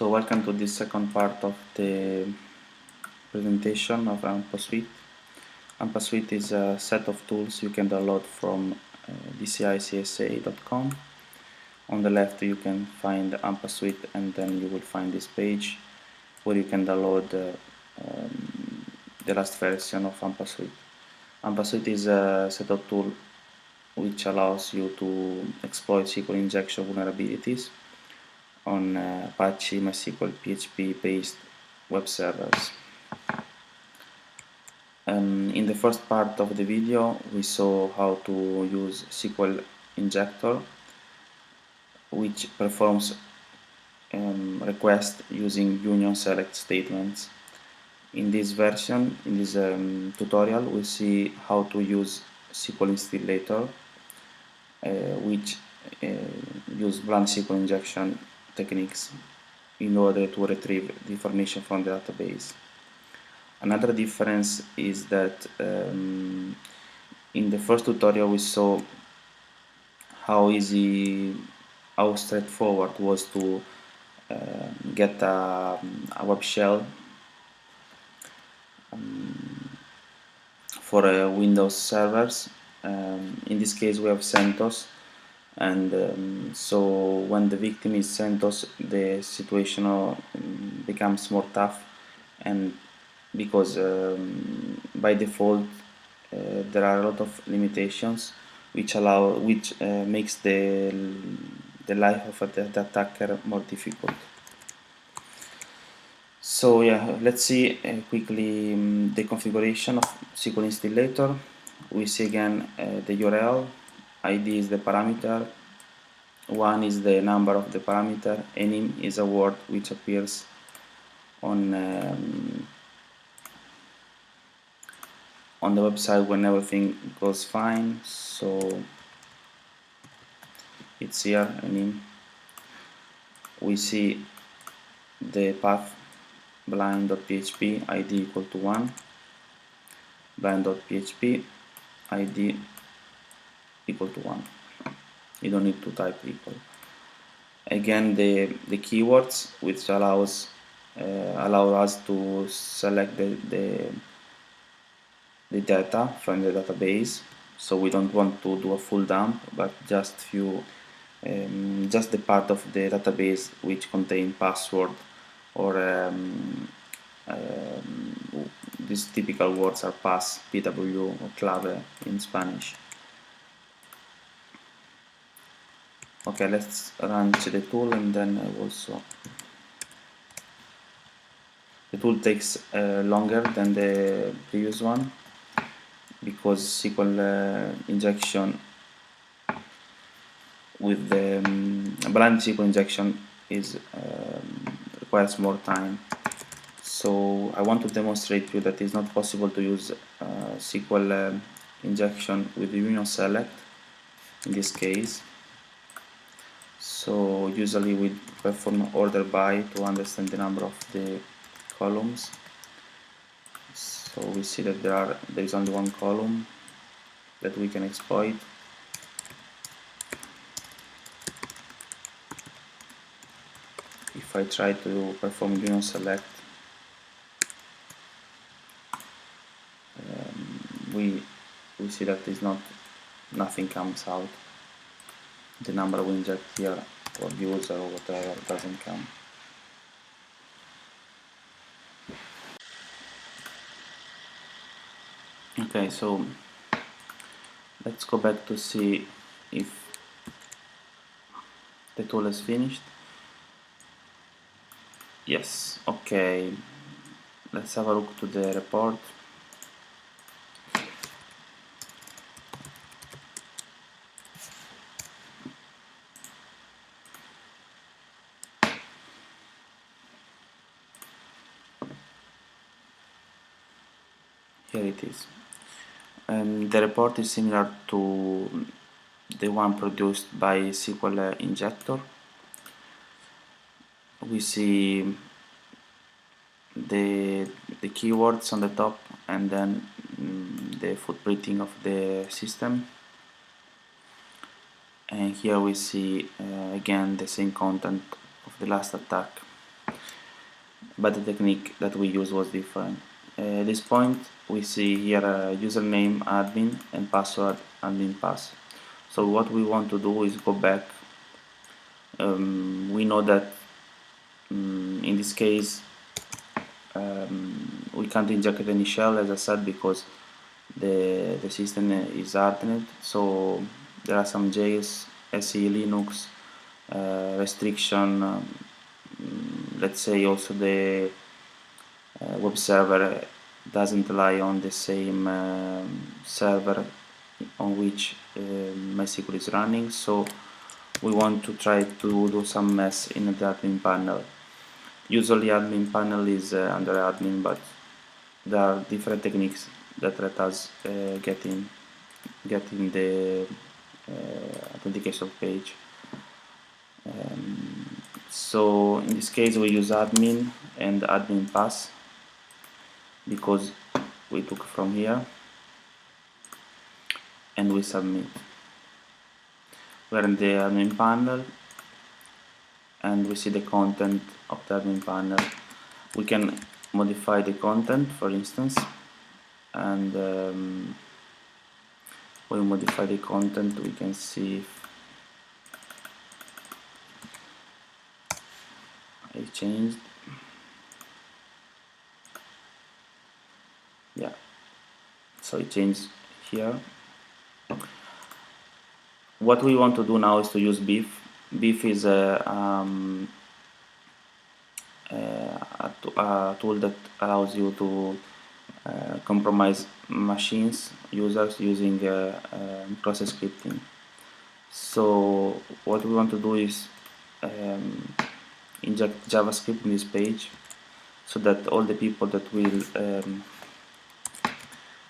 So welcome to this second part of the presentation of AMPA Suite. AMPA Suite is a set of tools you can download from dcicsa.com. On the left you can find AMPA Suite, and then you will find this page where you can download the last version of AMPA Suite. AMPA Suite is a set of tools which allows you to exploit SQL injection vulnerabilities on ApacheMysqlPhp based web servers. In the first part of the video we saw how to use SQL injector, which performs requests using union select statements. In this version, in this tutorial, we see how to use SQL Instillator, which use blind SQL injection techniques in order to retrieve the information from the database. Another difference is that in the first tutorial we saw how straightforward was to get a web shell for Windows servers. In this case we have CentOS, and so when the victim is CentOS, the situation becomes more tough, and because by default there are a lot of limitations which makes the life of the attacker more difficult. So yeah, let's see quickly the configuration of SQL Instillator. We see again the URL, ID is the parameter, 1 is the number of the parameter, enim is a word which appears on the website when everything goes fine, so it's here, enim. We see the path blind.php id equal to 1, blind.php id equal to 1. You don't need to type equal. Again, the keywords which allow us to select the data from the database. So we don't want to do a full dump, but just the part of the database which contain password or these typical words are pass, pw, or clave in Spanish. Okay, let's run the tool, and then also the tool takes longer than the previous one because SQL injection with the blind SQL injection requires more time. So I want to demonstrate to you that it's not possible to use SQL injection with the union select in this case. So usually we perform order by to understand the number of the columns. So we see that there is only one column that we can exploit. If I try to perform union select, we see that nothing comes out. The number we inject here, or user or whatever, doesn't come. Okay, so let's go back to see if the tool is finished. Yes, okay. Let's have a look to the report. Here it is. The report is similar to the one produced by SQL Injector. We see the keywords on the top, and then the footprinting of the system, and here we see again the same content of the last attack. but the technique that we used was different. At this point we see here username admin and password admin pass. So what we want to do is go back. We know that in this case we can't inject any shell, as I said, because the system is hardened. So there are some jails, SE Linux restriction. Let's say also the web server doesn't rely on the same server on which MySQL is running, so we want to try to do some mess in the admin panel. Usually admin panel is under admin, but there are different techniques that let us get in the authentication page. So in this case we use admin and admin pass because we took from here, and we submit. We're in the admin panel and we see the content of the admin panel. We can modify the content, for instance, and when we modify the content we can see if I changed. Yeah, so it changed here. What we want to do now is to use BeEF. BeEF is a tool that allows you to compromise machines, users, using process scripting. So what we want to do is inject JavaScript in this page so that all the people that will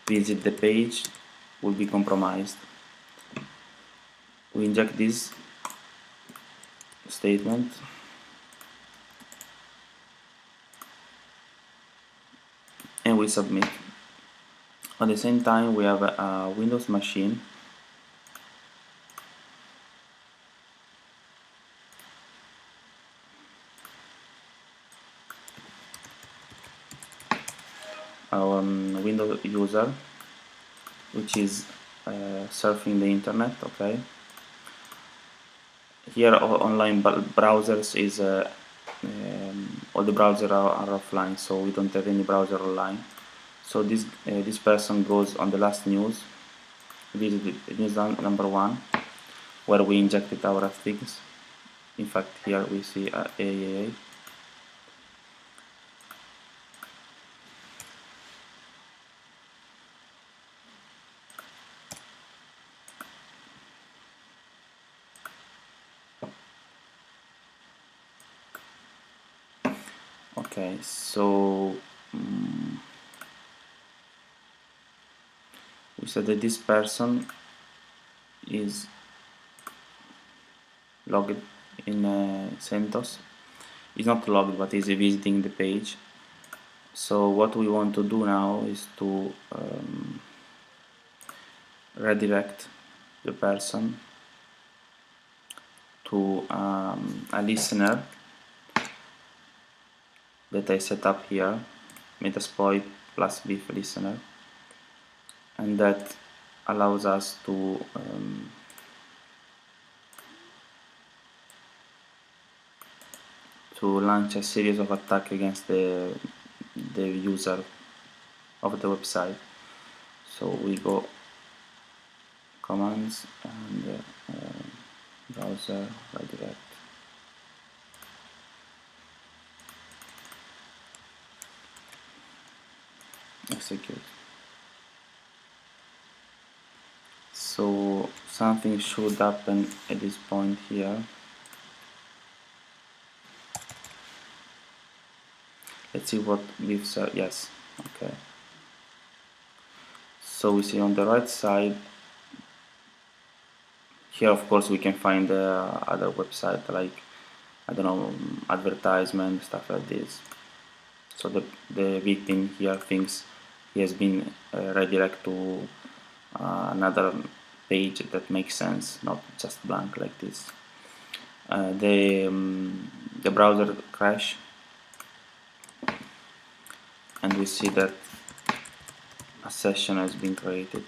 visit the page will be compromised. We inject this statement and we submit. At the same time we have a Windows machine Windows user which is surfing the internet. Okay, here online browsers is all the browsers are offline, so we don't have any browser online. So this person goes on the last news, visit news number 1, where we injected our things. In fact, here we see AAA. Okay, so we said that this person is logged in CentOS. He's not logged, but he's visiting the page. So what we want to do now is to redirect the person to a listener that I set up here, Metasploit plus BeEF listener, and that allows us to launch a series of attacks against the user of the website. So we go commands and browser redirect. Execute. So something should happen at this point here. Let's see what gives us. Yes, okay. So we see on the right side here, of course, we can find other website like, I don't know, advertisement, stuff like this. So the victim here thinks he has been redirected to another page that makes sense, not just blank like this. The browser crash. and we see that a session has been created.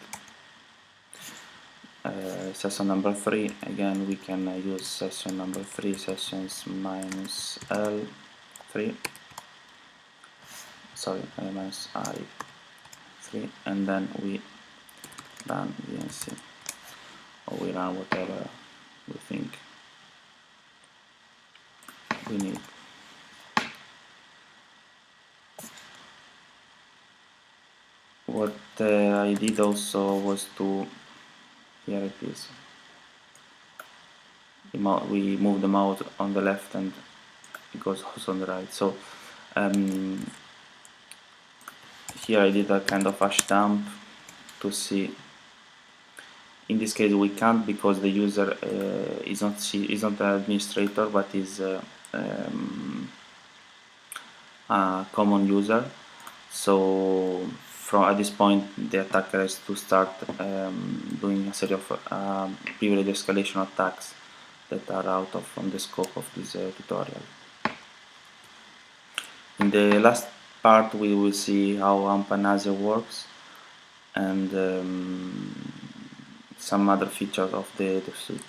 Session number 3, again we can use session number 3, sessions minus L3, sorry, minus I3, and then we run VNC, or we run whatever we think we need. What I did also was to, here it is, we move the mouse on the left and it goes also on the right. So here I did a kind of hash dump to see. In this case we can't, because the user is not an administrator, but is a common user. So at this point the attacker has to start doing a series of privilege escalation attacks that are out of from the scope of this tutorial. In the last part we will see how AMPA works, and some other features of the suite.